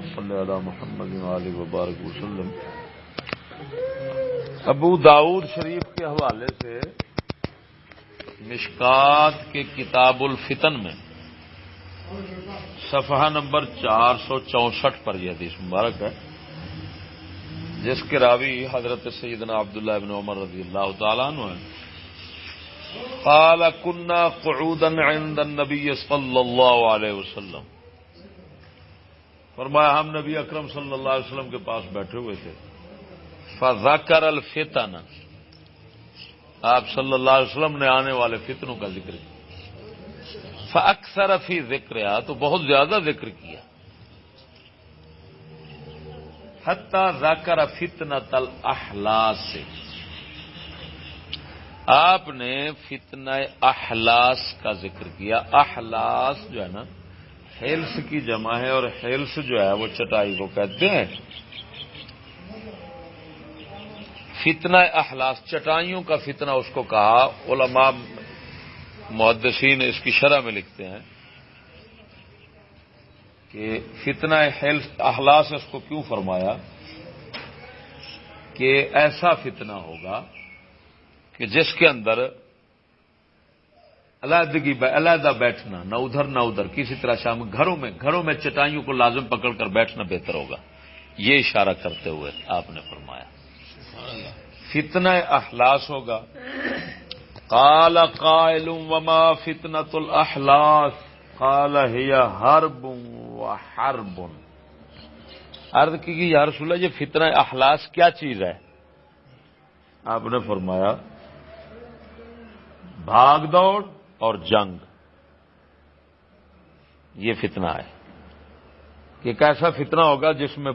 صلی اللہ محمد وآلہ وبارک وسلم۔ ابو داؤد شریف کے حوالے سے مشکات کے کتاب الفتن میں صفحہ نمبر 464 پر یہ حدیث مبارک ہے، جس کے راوی حضرت سیدنا عبداللہ ابن عمر رضی اللہ تعالیٰ عنہ ہیں۔ قال كنا قعودا عند النبي صلی اللہ علیہ وسلم، فرمایا ہم نبی اکرم صلی اللہ علیہ وسلم کے پاس بیٹھے ہوئے تھے۔ فذکر الفتن، آپ صلی اللہ علیہ وسلم نے آنے والے فتنوں کا ذکر کیا۔ فاکثر فی ذکرها، تو بہت زیادہ ذکر کیا۔ حتی ذکر فتنۃ الاحلاس، آپ نے فتنہ احلاس کا ذکر کیا۔ احلاس جو ہے نا، ہیلس کی جمع ہے، اور ہیلس جو ہے وہ چٹائی کو کہتے ہیں۔ فتنہ احلاس، چٹائیوں کا فتنہ اس کو کہا۔ علماء محدثین اس کی شرح میں لکھتے ہیں کہ فتنہ احلاس اس کو کیوں فرمایا کہ ایسا فتنہ ہوگا کہ جس کے اندر علیحدہ بیٹھنا، نہ ادھر نہ ادھر، کسی طرح شام گھروں میں چٹائیوں کو لازم پکڑ کر بیٹھنا بہتر ہوگا، یہ اشارہ کرتے ہوئے آپ نے فرمایا فتنہ احلاس ہوگا۔ قال قائل وما فتنۃ الاحلاس قال هي حرب وحرب، عرض کی کہ یا رسول اللہ یہ فتنہ احلاس کیا چیز ہے؟ آپ نے فرمایا بھاگ دوڑ اور جنگ، یہ فتنہ ہے کہ ایک ایسا فتنہ ہوگا جس میں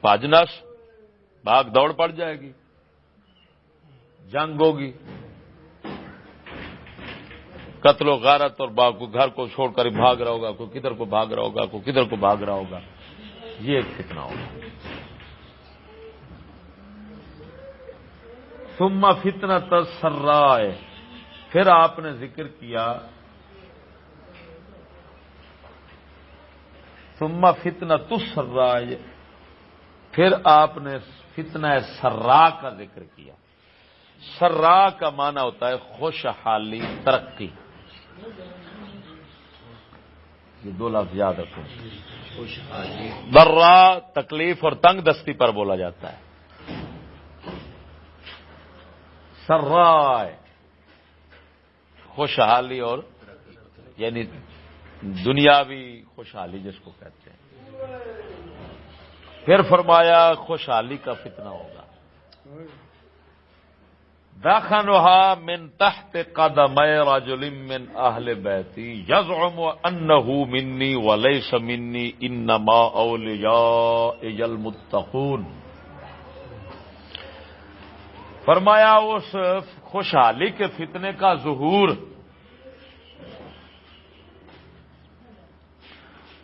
باجنس، بھاگ دوڑ پڑ جائے گی، جنگ ہوگی، قتل و غارت، اور کوئی گھر کو چھوڑ کر بھاگ رہا ہوگا، کوئی کدھر کو بھاگ رہا ہوگا، کوئی کدھر کو بھاگ رہا ہوگا، یہ ایک فتنہ ہوگا۔ ثم فتنۃ السراء، پھر آپ نے ذکر کیا ثم فتنۃ السراء، پھر آپ نے فتنہ سرا کا ذکر کیا۔ سرا کا معنی ہوتا ہے خوشحالی، ترقی، یہ دو لفظ یاد رکھو۔ ضرا تکلیف اور تنگ دستی پر بولا جاتا ہے، سرائے خوشحالی، اور یعنی دنیاوی خوشحالی جس کو کہتے ہیں۔ پھر فرمایا خوشحالی کا فتنہ ہوگا۔ دخنها من تحت قدمي رجل من اهل بيتي يزعم انه مني وليس مني انما اوليائي المتقون، فرمایا اس خوشحالی کے فتنے کا ظہور،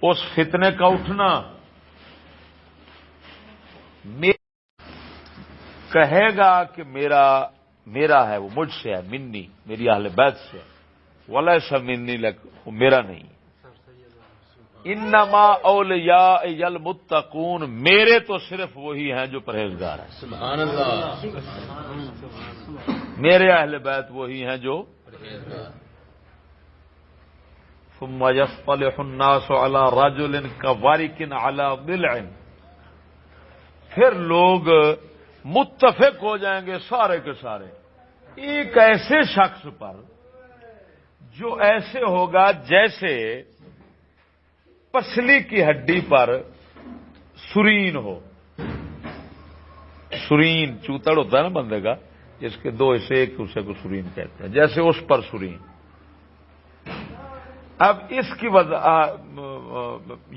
اس فتنے کا اٹھنا کہے گا کہ میرا ہے، وہ مجھ سے ہے، منی میری اہل بیت سے، ولیس منی وہ میرا نہیں۔ انما اولیاء المتقون، میرے تو صرف وہی ہیں جو پرہیزگار ہیں۔ سبحان اللہ، میرے اہل بیت وہی ہیں جو پرہیزگار۔ ثم يصطلح الناس على رجل كورق على ضلع، پھر لوگ متفق ہو جائیں گے سارے کے سارے ایک ایسے شخص پر جو ایسے ہوگا جیسے پسلی کی ہڈی پر سرین ہو۔ سرین چوتڑ ہوتا ہے نا بندے کا، جس کے دو حصے، ایک حصے کو سرین کہتے ہیں، جیسے اس پر سرین۔ اب اس کی وجہ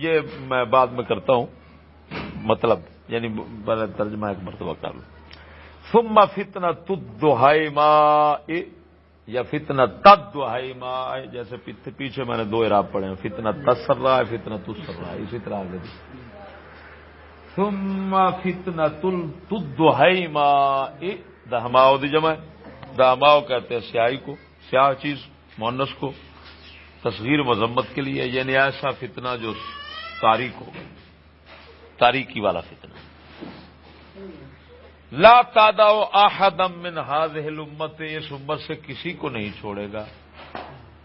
یہ میں بعد میں کرتا ہوں، مطلب یعنی ترجمہ ایک مرتبہ کر لوں۔ ثم فتنۃ الدہیماء یا فتنۃ الدہیماء، جیسے پیچھے میں نے دو اعراب پڑھے ہیں، فتنۃ السراء، فتنۃ السراء، اسی طرح آگے بھی۔ ثم فتنۃ الدہیماء، دہماؤ دی جمع، دہماؤ کہتے ہیں سیاہی کو، سیاہ چیز مؤنث کو، تصغیر مذمت کے لیے، یعنی ایسا فتنہ جو تاریک ہوگا، تاریکی والا فتنہ. لا تدعوا احدا من هذه الامت، اس امت سے کسی کو نہیں چھوڑے گا،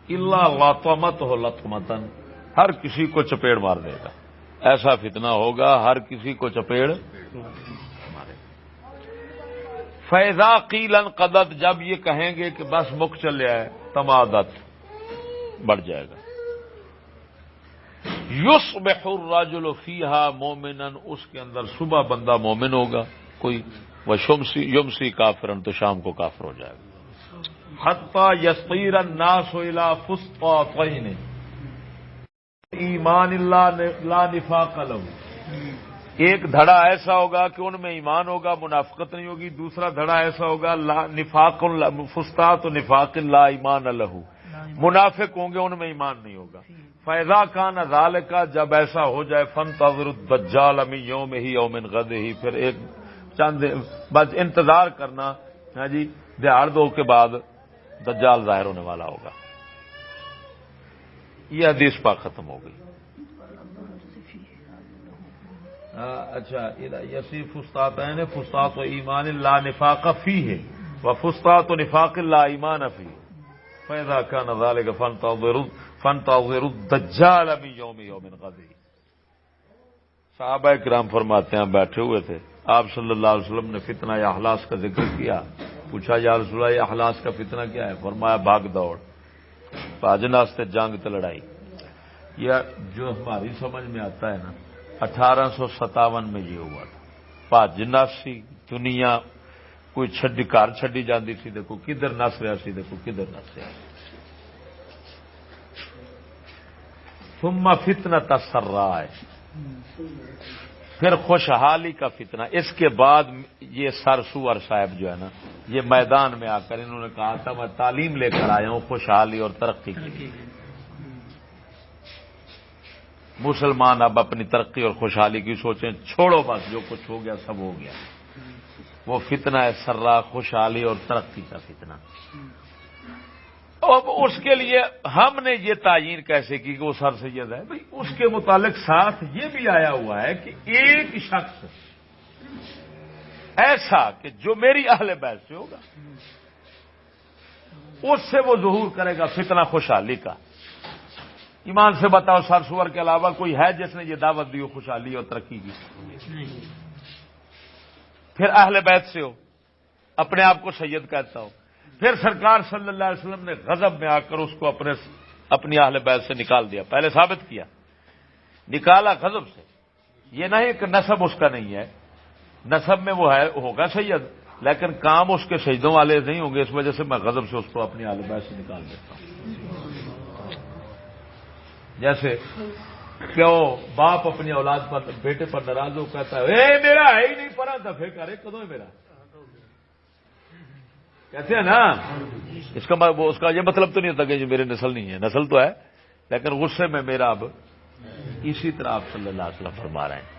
الا لطمته لطمۃ، ہر کسی کو چپیڑ مار دے گا. ایسا فتنہ ہوگا ہر کسی کو چپیڑ مارے. فاذا قیل انقضت، جب یہ کہیں گے کہ بس مک چلے ہے، تمادت بڑھ جائے گا. یصبح الرجل فیہا مومنا، اس کے اندر صبح بندہ مومن ہوگا کوئی، یمسی کافرن، تو شام کو کافر ہو جائے گا. حتی یصیر الناس الی فسطاطین ایمان لا نفاق لہ، ایک دھڑا ایسا ہوگا کہ ان میں ایمان ہوگا، منافقت نہیں ہوگی. دوسرا دھڑا ایسا ہوگا نفاق فسطاط نفاق لا ایمان لہ، منافق ہوں گے ان میں ایمان نہیں ہوگا. فَإِذَا كَانَ ذَلِكَ، جب ایسا ہو جائے، فَانْتَظِرُوا الدَّجَّالَ مِنْ يَوْمِهِ أَوْ مِنْ غَدِهِ، پھر ایک چند بس انتظار کرنا، ہاں جی، دہاڑ دو کے بعد دجال ظاہر ہونے والا ہوگا. یہ حدیث پاک ختم ہو گئی. اچھا، یسی فسطاطین، فسطاط ایمان لا نفاق فیہ وفسطاط نفاق لا ایمان فیہ. فَإِذَا كَانَ ذَلِكَ فَانْتَظِرُوا الدَّجَّالَ مِنْ يَوْمِهِ وَمِنْ غَدِهِ. صحابہ کرام فرماتے ہیں بیٹھے ہوئے تھے، آپ صلی اللہ علیہ وسلم نے فتنہ احلاس کا ذکر کیا. پوچھا یا رسول اللہ یہ احلاس کا فتنہ کیا ہے؟ فرمایا بھاگ دوڑ، باجناستے جنگ تے لڑائی. یہ جو ہماری سمجھ میں آتا ہے نا، 1857 میں یہ ہوا تھا. باجناسی دنیا کوئی چھڈی گھر چھڈی جاندی سی، دیکھو کدھر نس رہا سی، دیکھو کدھر نس رہا سی. ثم فتنۃ السراء، پھر خوشحالی کا فتنہ. اس کے بعد یہ سر سور صاحب جو ہے نا، یہ میدان میں آ کر انہوں نے کہا تھا میں تعلیم لے کر آیا ہوں خوشحالی اور ترقی کے لیے. مسلمان اب اپنی ترقی اور خوشحالی کی سوچیں، چھوڑو بس جو کچھ ہو گیا سب ہو گیا. وہ فتنہ ہے سرا، خوشحالی اور ترقی کا فتنہ. اب اس کے لیے ہم نے یہ تعین کیسے کی کہ وہ سر سید ہے؟ بھائی اس کے متعلق ساتھ یہ بھی آیا ہوا ہے کہ ایک شخص ایسا کہ جو میری اہل بیت سے ہوگا، اس سے وہ ظہور کرے گا فتنہ خوشحالی کا. ایمان سے بتاؤ سر سور کے علاوہ کوئی ہے جس نے یہ دعوت دی ہو خوشحالی اور ترقی کی؟ پھر اہل بیت سے ہو، اپنے آپ کو سید کہتا ہو. پھر سرکار صلی اللہ علیہ وسلم نے غضب میں آ کر اس کو اپنی اہل بیت سے نکال دیا. پہلے ثابت کیا، نکالا غضب سے. یہ نہیں کہ نسب اس کا نہیں ہے، نسب میں وہ ہے ہوگا سید، لیکن کام اس کے سجدوں والے نہیں ہوں گے، اس وجہ سے میں غضب سے اس کو اپنی اہل بیت سے نکال دیتا ہوں. جیسے کہ وہ باپ اپنی اولاد پر بیٹے پر ناراض ہو کہتا ہے اے میرا ہے ہی نہیں، پڑا دفے کرے کدو ہے میرا، کہتے ہیں نا. اس کا یہ مطلب تو نہیں ہوتا کہ یہ میری نسل نہیں ہے، نسل تو ہے لیکن غصے میں میرا اب. اسی طرح آپ صلی اللہ علیہ وسلم فرما رہے ہیں.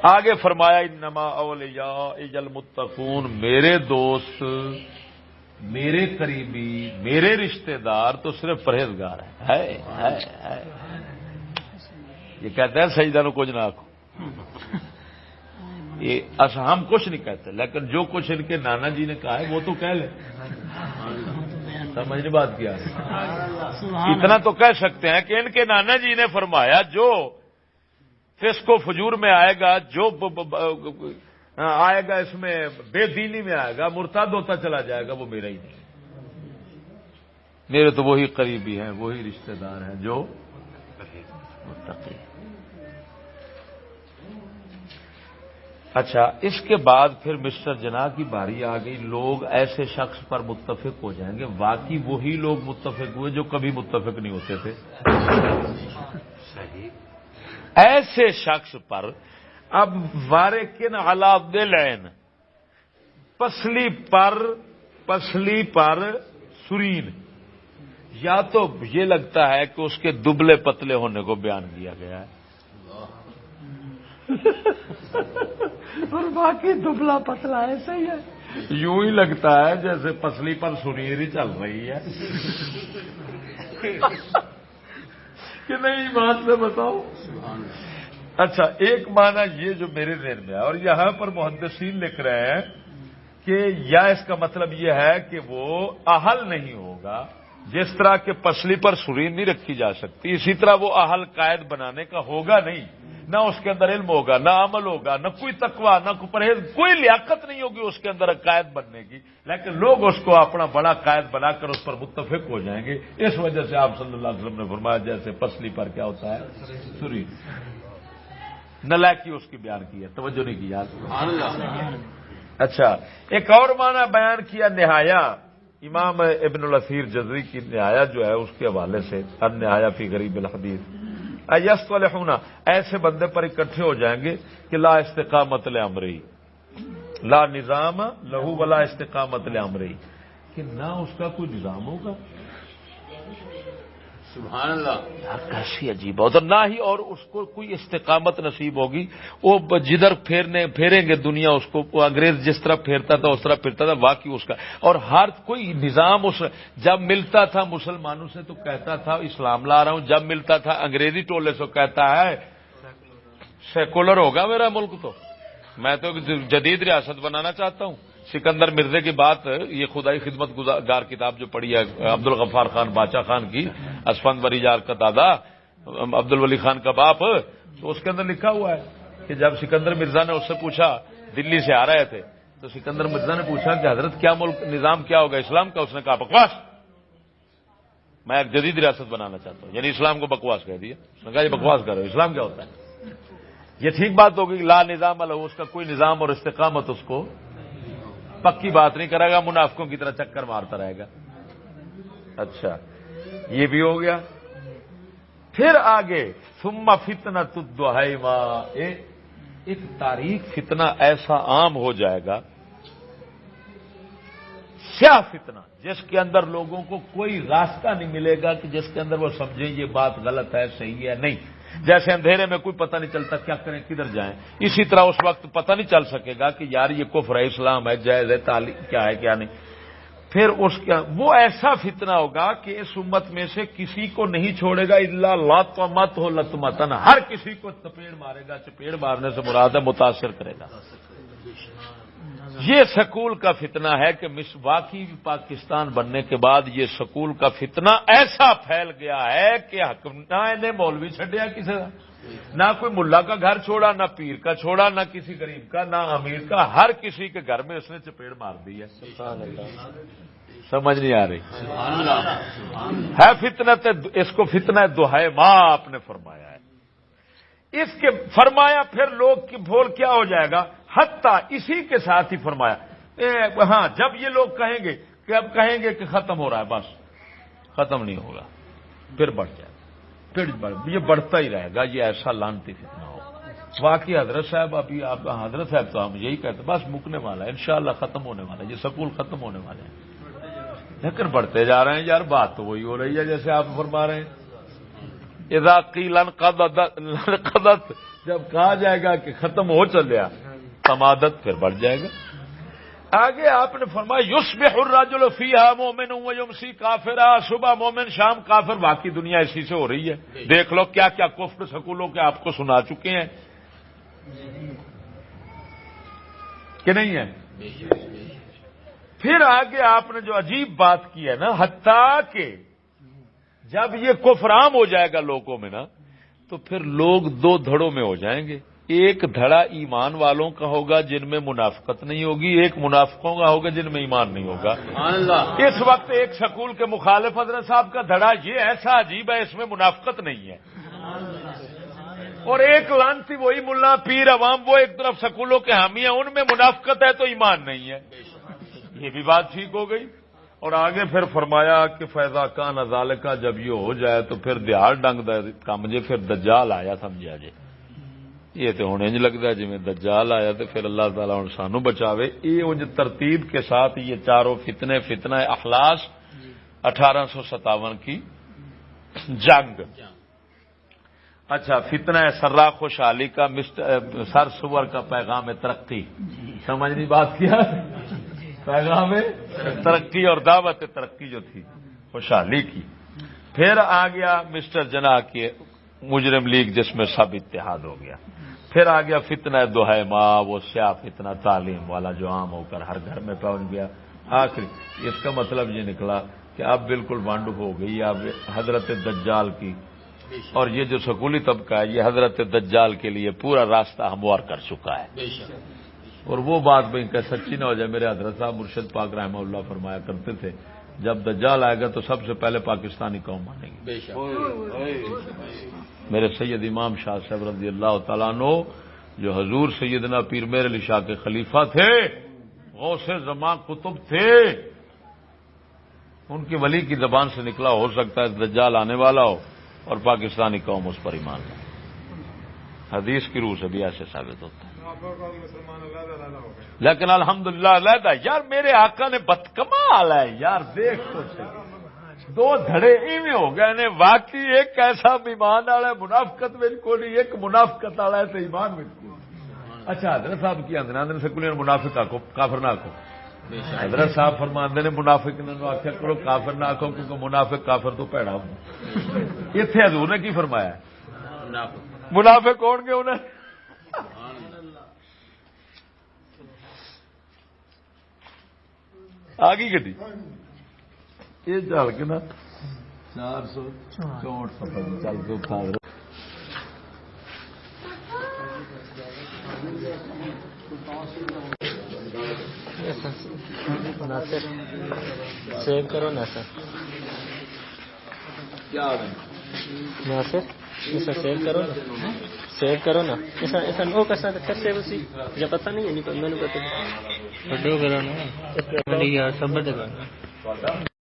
آگے فرمایا انما اولیاء المتقون، میرے دوست، میرے قریبی، میرے رشتہ دار تو صرف پرہیزگار ہیں. یہ کہتے ہیں سجدہ نو کچھ نہ آکھو، ہم کچھ نہیں کہتے، لیکن جو کچھ ان کے نانا جی نے کہا ہے وہ تو کہہ لیں. سمجھنے بات کیا ہے؟ اتنا تو کہہ سکتے ہیں کہ ان کے نانا جی نے فرمایا جو فسق و فجور میں آئے گا، جو آئے گا اس میں بے دینی میں آئے گا، مرتد ہوتا چلا جائے گا، وہ میرا ہی نہیں. میرے تو وہی قریبی ہیں، وہی رشتہ دار ہیں جو متقی. اچھا، اس کے بعد پھر مسٹر جناح کی باری آ گئی. لوگ ایسے شخص پر متفق ہو جائیں گے، واقعی وہی لوگ متفق ہوئے جو کبھی متفق نہیں ہوتے تھے. ایسے شخص پر اب وارکن علی دلعین، پسلی پر سرین. یا تو یہ لگتا ہے کہ اس کے دبلے پتلے ہونے کو بیان کیا گیا ہے اور باقی دبلا پتلا ایسا ہی ہے. یوں ہی لگتا ہے جیسے پسلی پر سرین ہی چل رہی ہے کہ نہیں. بات سے بتاؤ، اچھا، ایک معنی یہ جو میرے ذہن میں ہے، اور یہاں پر محدثین لکھ رہے ہیں کہ یا اس کا مطلب یہ ہے کہ وہ اہل نہیں ہوگا، جس طرح کے پسلی پر سری نہیں رکھی جا سکتی، اسی طرح وہ اہل قائد بنانے کا ہوگا نہیں، نہ اس کے اندر علم ہوگا، نہ عمل ہوگا، نہ کوئی تقوی، نہ کوئی پرہیز، کوئی لیاقت نہیں ہوگی اس کے اندر قائد بننے کی، لیکن لوگ اس کو اپنا بڑا قائد بنا کر اس پر متفق ہو جائیں گے۔ اس وجہ سے آپ صلی اللہ علیہ وسلم نے فرمایا جیسے پسلی پر کیا ہوتا ہے، سری۔ نلائکی اس کی بیان کی ہے، توجہ نہیں کی یار۔ اچھا، ایک اور معنی بیان کیا نہایا، امام ابن الاثیر جزری کی نہایا جو ہے اس کے حوالے سے، النہایا فی غریب الحدیث، یصطلحون، ایسے بندے پر اکٹھے ہو جائیں گے کہ لا استقامت لامرہی، لا نظام لہو ولا استقامت لامرہی، کہ نہ اس کا کوئی نظام ہوگا، سبحان اللہ، یار کیسی عجیب بات، اور نہ ہی اور اس کو کوئی استقامت نصیب ہوگی، وہ جدھر پھیریں گے دنیا اس کو، انگریز جس طرح پھیرتا تھا اس طرح پھرتا تھا، واقعی اس کا، اور ہر کوئی نظام اس جب ملتا تھا مسلمانوں سے تو کہتا تھا اسلام لا رہا ہوں، جب ملتا تھا انگریزی ٹولے سے کہتا ہے سیکولر ہوگا میرا ملک، تو میں تو جدید ریاست بنانا چاہتا ہوں۔ سکندر مرزا کی بات، یہ خدائی خدمت گار کتاب جو پڑھی ہے عبد الغفار خان باچا خان کی، اسفند بری جار کا دادا عبد الولی خان کا باپ، تو اس کے اندر لکھا ہوا ہے کہ جب سکندر مرزا نے اس سے پوچھا، دلی سے آ رہے تھے تو سکندر مرزا نے پوچھا کہ حضرت کیا ملک نظام کیا ہوگا اسلام کا؟ اس نے کہا بکواس، میں ایک جدید ریاست بنانا چاہتا ہوں، یعنی اسلام کو بکواس کہہ دیا۔ اس نے کہا یہ بکواس کر رہے ہو، اسلام کیا ہوتا ہے؟ یہ ٹھیک بات ہوگی، لا نظام الہو، اس کا کوئی نظام اور استقامت اس کو پکی بات نہیں کرے گا، منافقوں کی طرح چکر مارتا رہے گا۔ اچھا، یہ بھی ہو گیا۔ پھر آگے ثم فتنۃ الدحیما، ایک تاریخ فتنہ ایسا عام ہو جائے گا، سیاہ فتنہ، جس کے اندر لوگوں کو کوئی راستہ نہیں ملے گا کہ جس کے اندر وہ سمجھیں یہ بات غلط ہے صحیح ہے، نہیں، جیسے اندھیرے میں کوئی پتہ نہیں چلتا کیا کریں کدھر جائیں، اسی طرح اس وقت پتہ نہیں چل سکے گا کہ یار یہ کفر ہے، اسلام ہے، جائز ہے، تعلیم کیا ہے کیا نہیں۔ پھر اس کا وہ ایسا فتنہ ہوگا کہ اس امت میں سے کسی کو نہیں چھوڑے گا، الا لطمت ہو لطمتن، ہر کسی کو چپیڑ مارے گا، چپیڑ مارنے سے مراد ہے متاثر کرے گا۔ یہ سکول کا فتنہ ہے کہ واقعی پاکستان بننے کے بعد یہ سکول کا فتنہ ایسا پھیل گیا ہے کہ نہ انہیں مولوی چھڈیا کسی کا، نہ کوئی ملا کا گھر چھوڑا، نہ پیر کا چھوڑا، نہ کسی غریب کا، نہ امیر کا، ہر کسی کے گھر میں اس نے چپیڑ مار دی ہے۔ سمجھ نہیں آ رہی ہے فتنہ، اس کو فتنہ دحیما آپ نے فرمایا ہے۔ اس کے فرمایا پھر لوگ کی بھول کیا ہو جائے گا، حتیٰ اسی کے ساتھ ہی فرمایا، ہاں جب یہ لوگ کہیں گے کہ اب کہیں گے کہ ختم ہو رہا ہے، بس ختم نہیں ہوگا، پھر بڑھ جائے گا، پھر یہ بڑھتا ہی رہے گا، یہ ایسا لعنتی فتنہ ہوگا۔ واقعی حضرت صاحب، ابھی آپ حضرت صاحب تو ہم یہی کہتے ہیں بس مکنے والا ہے، انشاءاللہ ختم ہونے والا ہے، یہ سکول ختم ہونے والے ہیں، لیکن بڑھتے جا رہے ہیں یار، بات تو وہی ہو رہی ہے جیسے آپ فرما رہے ہیں۔ اذا قیل انقضت، جب کہا جائے گا کہ ختم ہو چلیا، تمادت پھر بڑھ جائے گا۔ آگے آپ نے فرمایا یصبح الرجل فیہا مومن ویمسی کافرا، صبح مومن شام کافر، باقی دنیا اسی سے ہو رہی ہے، دیکھ لو کیا کیا کفر سکولوں کے آپ کو سنا چکے ہیں کہ نہیں ہے۔ پھر آگے آپ نے جو عجیب بات کی ہے نا، حتیٰ کہ جب یہ کفر عام ہو جائے گا لوگوں میں نا، تو پھر لوگ دو دھڑوں میں ہو جائیں گے، ایک دھڑا ایمان والوں کا ہوگا جن میں منافقت نہیں ہوگی، ایک منافقوں کا ہوگا جن میں ایمان نہیں ہوگا۔ اس وقت ایک سکول کے مخالف حضرت صاحب کا دھڑا یہ ایسا عجیب ہے، اس میں منافقت نہیں ہے، اور ایک لانتی وہی ملا پیر عوام وہ ایک طرف سکولوں کے حامی ہیں، ان میں منافقت ہے تو ایمان نہیں ہے، یہ بھی بات ٹھیک ہو گئی۔ اور آگے پھر فرمایا کہ فیضا کان ذالکا، جب یہ ہو جائے تو پھر دیہڑ ڈنگ کم جے، پھر دجال آیا سمجھا جے، یہ تو ہوں انج لگتا ہے جی میں دجال آیا تو پھر اللہ تعالیٰ ہوں سانو بچاوے۔ یہ انج ترتیب کے ساتھ یہ چاروں فتنے، فتنہ اخلاص 1857 کی جنگ، اچھا فتنہ سرا خوشحالی کا سر سور کا پیغام ترقی، سمجھنی بات کیا، پیغام ترقی اور دعوت ترقی جو تھی خوشحالی کی۔ پھر آ گیا مسٹر جناح کے مجرم لیگ جس میں سب اتحاد ہو گیا. پھر آ گیا فتنہ دہائے ماں، وہ سیاہ فتنہ تعلیم والا جو عام ہو کر ہر گھر میں پہنچ گیا. آخری اس کا مطلب یہ نکلا کہ اب بالکل بانڈ ہو گئی اب حضرت دجال کی، اور یہ جو سکولی طبقہ ہے یہ حضرت دجال کے لیے پورا راستہ ہموار کر چکا ہے. اور وہ بات بھائی کہ سچی نہ ہو جائے، میرے حضرت صاحب مرشد پاک رحمہ اللہ فرمایا کرتے تھے جب دجال آئے گا تو سب سے پہلے پاکستانی قوم مانے گی. میرے سید امام شاہ صاحب رضی اللہ تعالیٰ عنہ جو حضور سیدنا پیر مہر علی شاہ کے خلیفہ تھے، غوث زمان قطب تھے، ان کی ولی کی زبان سے نکلا ہو سکتا ہے دجال آنے والا ہو اور پاکستانی قوم اس پر ایمان لائے. حدیث کی روح سے بھی ایسے ثابت ہوتا ہے. لیکن الحمدللہ علیحدہ یار میرے آقا نے بدکمال ہے یار، دیکھ تو دو دھڑے ایویں ہو گئے نے واقعی. ایک ایسا ایمان والا ہے منافقت میں کو نہیں، ایک منافقت والا ہے تو ایمان میں کو. اچھا حضرت صاحب کی اندر سے کلیئر منافق آکو کافر نہ آکو. حضرت صاحب فرماندے نے منافق نے آخیا کرو کافر نہ آکو کیونکہ منافق کافر تو پیڑا ہوں. اتنے حضور نے کی فرمایا منافق کون گے انہیں آگی گڈی یہ چل کے نا 464 سفر چل کے اٹھا سیو کرو نا سر. ناصر ایسا سیو کرو نا، سیو کرو نا ایسا نو کا ساتھ اچھا سیو سی جب پتہ نہیں ہے نہیں میں نے پتہ نہیں کرو نا یار سب